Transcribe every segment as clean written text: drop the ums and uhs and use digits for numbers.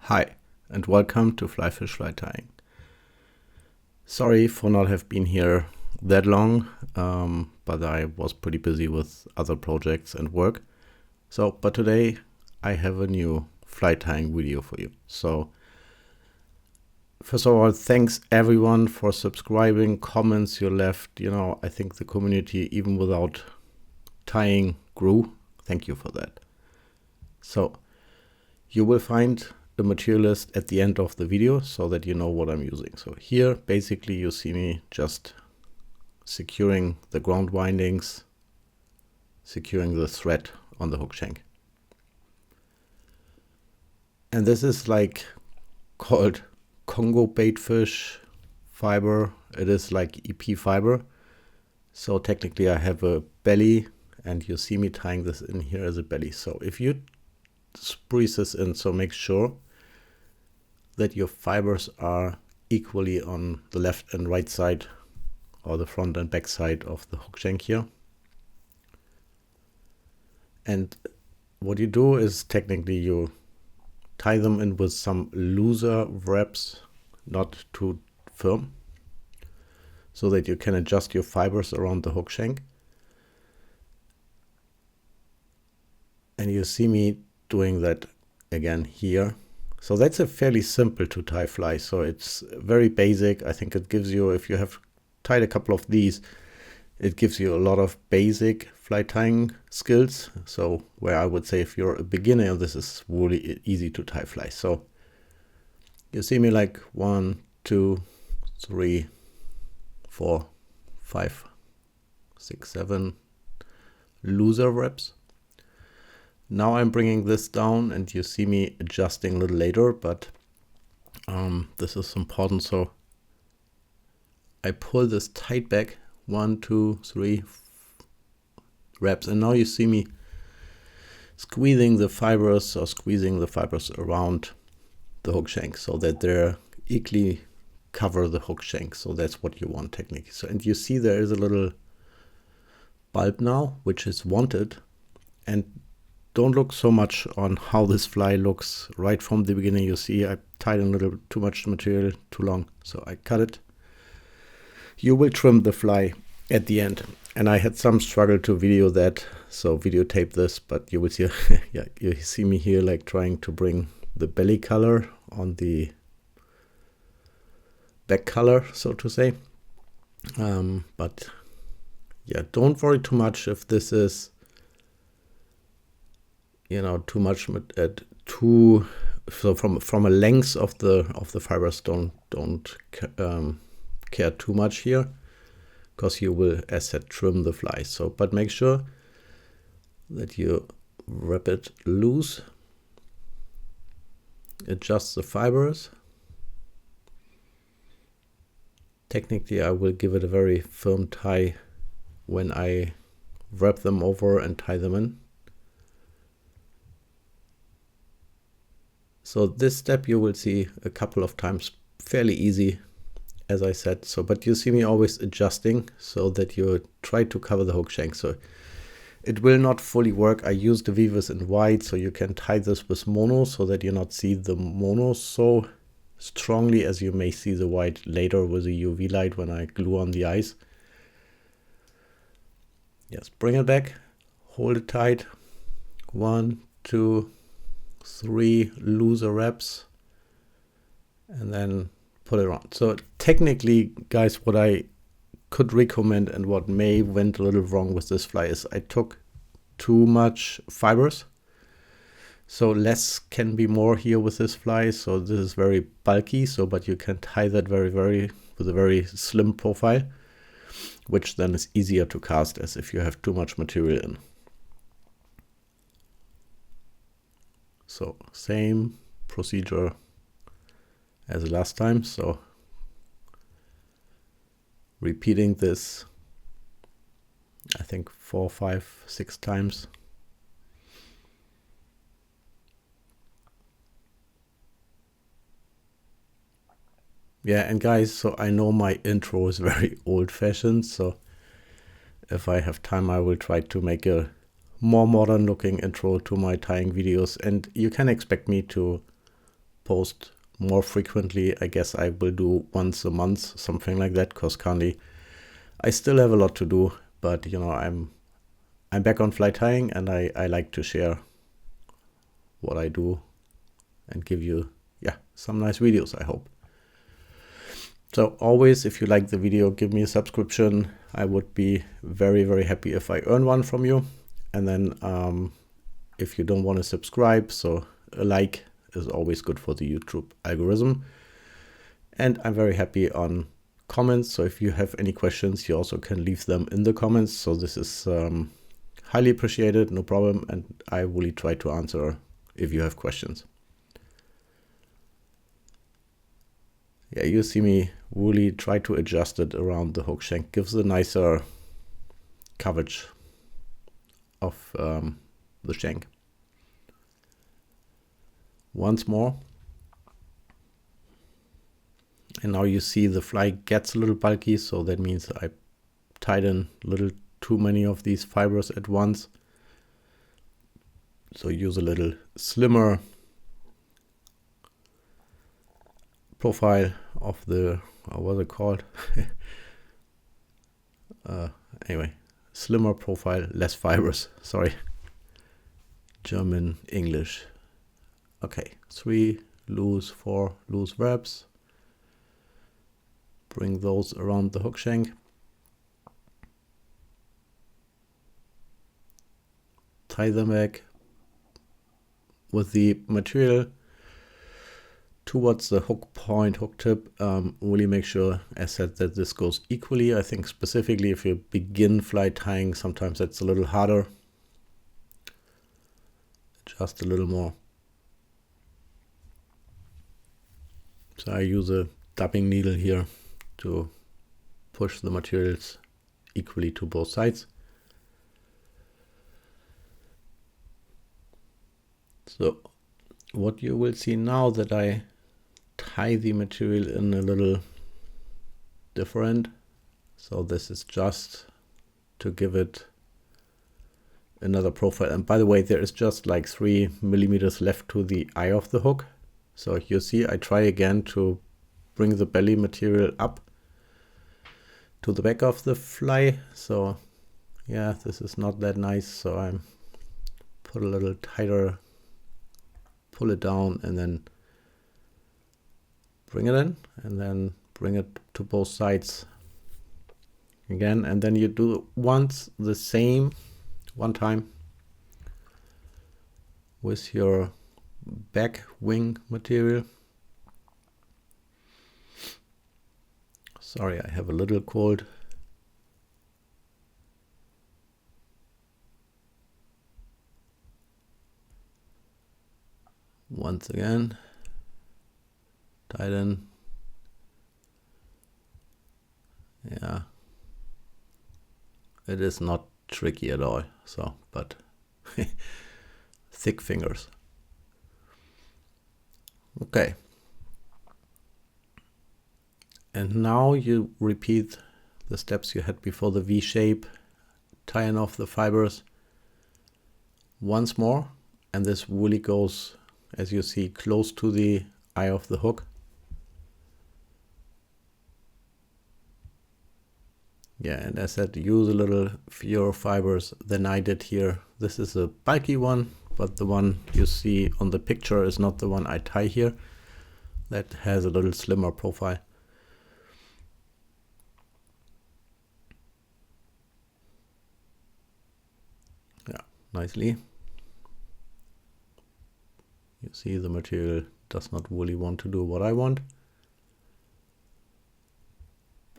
Hi, and welcome to Fly Fish Fly Tying. Sorry for not have been here that long, but I was pretty busy with other projects and work. But today I have a new fly tying video for you. So first of all, thanks everyone for subscribing, comments you left. I think the community, even without tying, grew. Thank you for that. So you will find the material list at the end of the video so that you know what I'm using. So here basically you see me just securing the ground windings, securing the thread on the hook shank. And this is like called Congo baitfish fiber. It is like EP fiber. So technically I have a belly and you see me tying this in here as a belly. So if you squeeze this in, so make sure that your fibers are equally on the left and right side, or the front and back side of the hook shank here. And what you do is technically you tie them in with some looser wraps, not too firm, so that you can adjust your fibers around the hook shank. And you see me doing that again here. So that's a fairly simple to tie fly. So it's very basic. I think it gives you, if you have tied a couple of these, it gives you a lot of basic fly tying skills. So where I would say if you're a beginner, this is really easy to tie fly. So you see me like 1, 2, 3, 4, 5, 6, 7 looser wraps. Now I'm bringing this down and you see me adjusting a little later, but this is important. So I pull this tight back, 1, 2, 3 wraps, and now you see me squeezing the fibers around the hook shank so that they're equally cover the hook shank. So that's what you want technically. So, and you see there is a little bulb now, which is wanted, and don't look so much on how this fly looks right from the beginning. You see I tied in a little too much material, too long, so I cut it. You will trim the fly at the end, and I had some struggle to video that, so videotape this, but you will see yeah, you see me here like trying to bring the belly color on the back color, so to say. But yeah, don't worry too much if this is too much, so from a length of the fibers, don't care too much here, because you will, as said, trim the fly. So but make sure that you wrap it loose, adjust the fibers. Technically I will give it a very firm tie when I wrap them over and tie them in. So this step you will see a couple of times, fairly easy, as I said. So, but you see me always adjusting so that you try to cover the hook shank. So it will not fully work. I use the weavers in white, so you can tie this with mono so that you not see the mono so strongly as you may see the white later with a UV light when I glue on the eyes. Yes, bring it back, hold it tight, 1, 2, 3 looser wraps, and then put it around. So technically, guys, what I could recommend and what may went a little wrong with this fly is I took too much fibers. So less can be more here with this fly. So this is very bulky. So, but you can tie that very with a very slim profile, which then is easier to cast as if you have too much material in. So same procedure as last time. So repeating this, I think 4, 5, 6 times. Yeah, and guys, so I know my intro is very old-fashioned, so if I have time I will try to make a more modern looking intro to my tying videos, and you can expect me to post more frequently. I guess I will do once a month, something like that, because currently I still have a lot to do, but you know, I'm back on fly tying, and I like to share what I do and give you, yeah, some nice videos, I hope. So always, if you like the video, give me a subscription. I would be very, very happy if I earn one from you. And then if you don't want to subscribe, so a like is always good for the YouTube algorithm. And I'm very happy on comments. So if you have any questions, you also can leave them in the comments. So this is highly appreciated, no problem. And I really try to answer if you have questions. Yeah, you see me really try to adjust it around the hook shank. Gives a nicer coverage of the shank. Once more. And now you see the fly gets a little bulky, so that means I tied in a little too many of these fibers at once. So use a little slimmer profile of the, what's it called? Anyway, slimmer profile, less fibers, sorry. German, English. Okay, 3 loose, 4 loose wraps. Bring those around the hook shank. Tie them back with the material towards the hook point, hook tip. Really make sure, as said, that this goes equally. I think specifically if you begin fly tying, sometimes that's a little harder. Just a little more. So I use a dubbing needle here to push the materials equally to both sides. So what you will see now that I tie the material in a little different. So this is just to give it another profile. And by the way, there is just like 3 millimeters left to the eye of the hook. So you see, I try again to bring the belly material up to the back of the fly. So yeah, this is not that nice. So I'm put a little tighter, pull it down, and then bring it in, and then bring it to both sides again. And then you do once the same one time with your back wing material. Sorry, I have a little cold. Once again, tighten. Yeah, it is not tricky at all. So, but thick fingers. Okay. And now you repeat the steps you had before the V shape, tying off the fibers once more. And this really goes, as you see, close to the eye of the hook. Yeah, and as I said, use a little fewer fibers than I did here. This is a bulky one, but the one you see on the picture is not the one I tie here. That has a little slimmer profile. Yeah, nicely. You see the material does not really want to do what I want.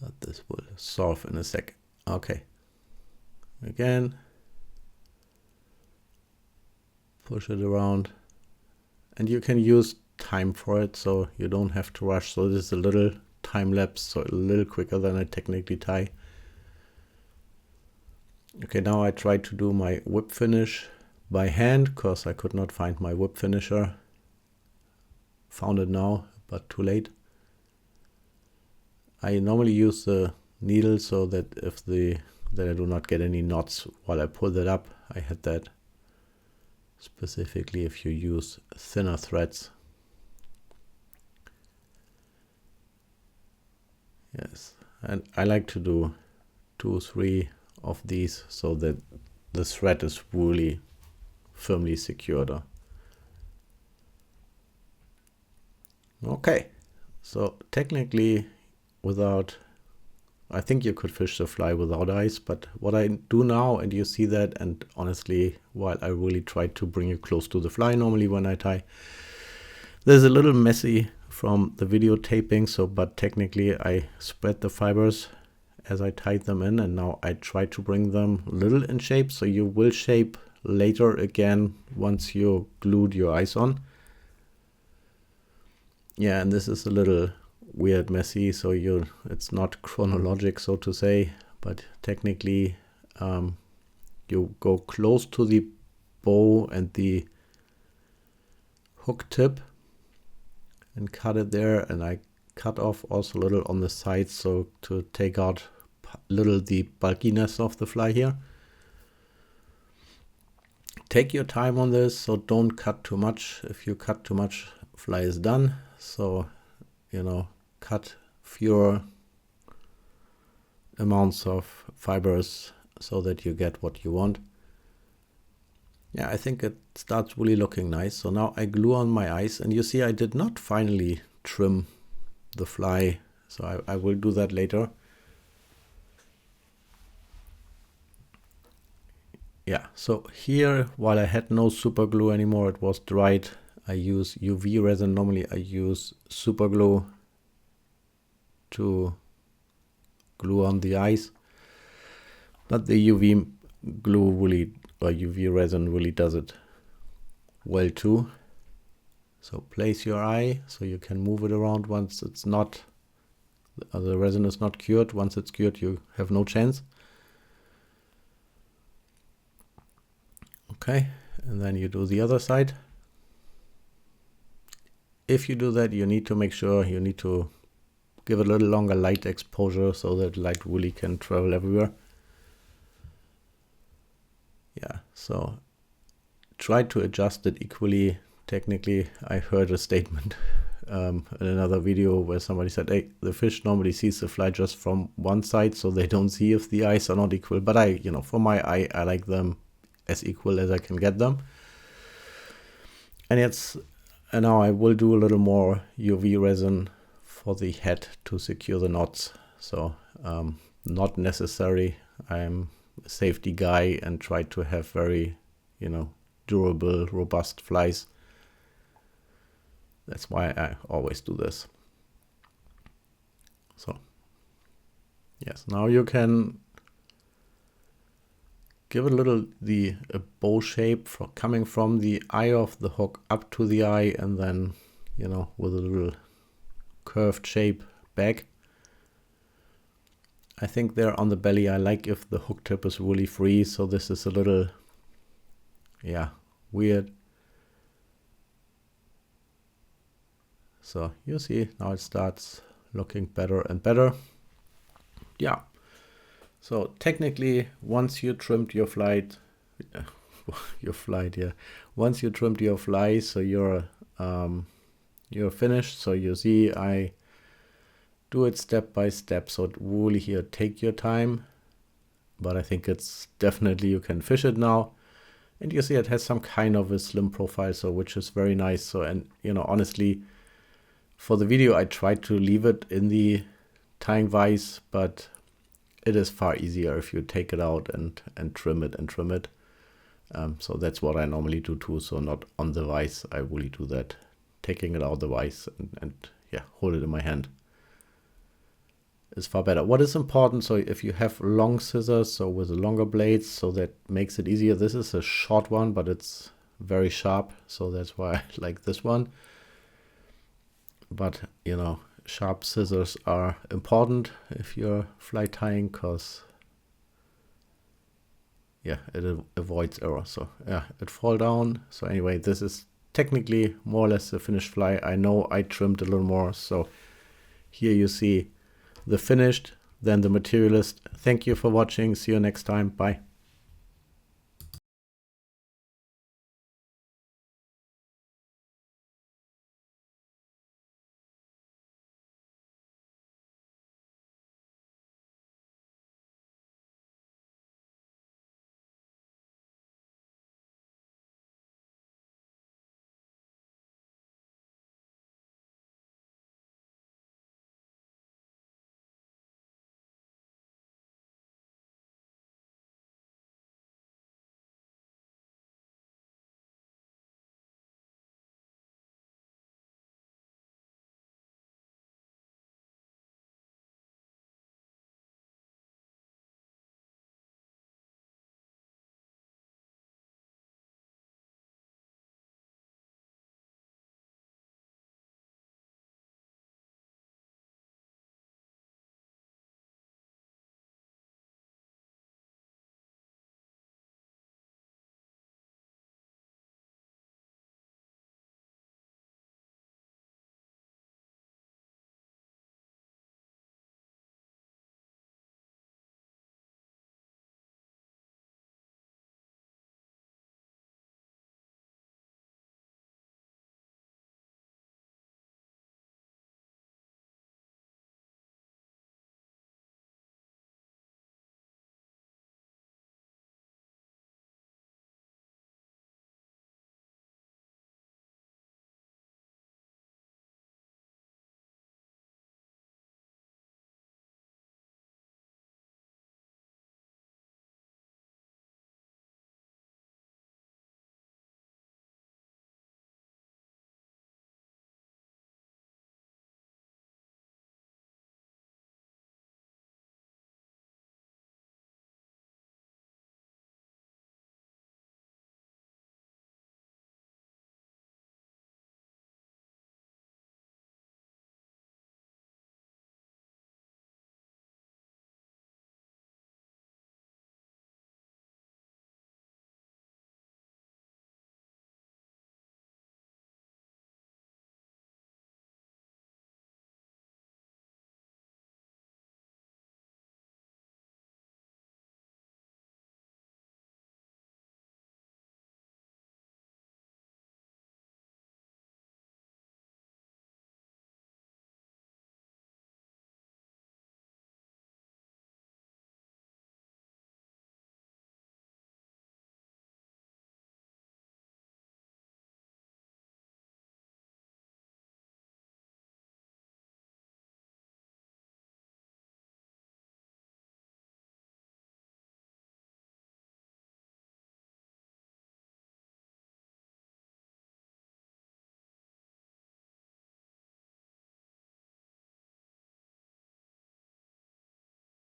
But this will solve in a sec. Okay. Again. Push it around. And you can use time for it, so you don't have to rush. So this is a little time lapse, so a little quicker than I technically tie. Okay, now I try to do my whip finish by hand, because I could not find my whip finisher. Found it now, but too late. I normally use the needle so that that I do not get any knots while I pull that up. I had that specifically if you use thinner threads. Yes, and I like to do 2, 3 of these so that the thread is really firmly secured. Okay, so technically I think you could fish the fly without ice, but what I do now, and you see that, and honestly, while I really try to bring you close to the fly normally when I tie, there's a little messy from the videotaping, but technically I spread the fibers as I tied them in, and now I try to bring them a little in shape, so you will shape later again once you glued your ice on. Yeah, and this is a little weird, messy, so it's not chronologic, so to say, but technically you go close to the bow and the hook tip and cut it there, and I cut off also a little on the sides, so to take out a little the bulkiness of the fly here. Take your time on this, so don't cut too much. If you cut too much, fly is done. So, cut fewer amounts of fibers so that you get what you want. Yeah, I think it starts really looking nice. So now I glue on my ice, and you see I did not finally trim the fly, so I will do that later. Yeah, so here, while I had no super glue anymore, it was dried, I use UV resin. Normally I use super glue to glue on the ice, but the UV glue really, or UV resin really does it well too. So place your eye so you can move it around once it's not, the resin is not cured. Once it's cured, you have no chance. Okay, and then you do the other side. If you do that, you need to make sure you need to give it a little longer light exposure so that light really can travel everywhere. Yeah, so try to adjust it equally. Technically, I heard a statement in another video where somebody said, hey, the fish normally sees the fly just from one side, so they don't see if the eyes are not equal. But for my eye, I like them as equal as I can get them. And now I will do a little more UV resin for the head to secure the knots. So not necessary. I'm a safety guy and try to have very, durable, robust flies. That's why I always do this. So yes, now you can give it a little a bow shape coming from the eye of the hook up to the eye, and then with a little curved shape back. I think there on the belly, I like if the hook tip is really free, so this is a little weird. So you see now it starts looking better and better. Yeah. So technically, once you trimmed your flight, once you trimmed your fly, so you're finished. So you see, I do it step by step. So really here, take your time, but I think it's definitely, you can fish it now. And you see it has some kind of a slim profile, so which is very nice. So, and honestly, for the video, I tried to leave it in the tying vise, but it is far easier if you take it out and trim it. So that's what I normally do too. So not on the vise, I really do that, taking it out the vise and hold it in my hand is far better. What is important, so if you have long scissors, so with the longer blades, so that makes it easier. This is a short one, but it's very sharp, so that's why I like this one. But sharp scissors are important if you're fly tying, because it avoids error. So it fall down. So anyway, this is technically more or less the finished fly. I know I trimmed a little more, so here you see the finished, then the materialist. Thank you for watching. See you next time. Bye.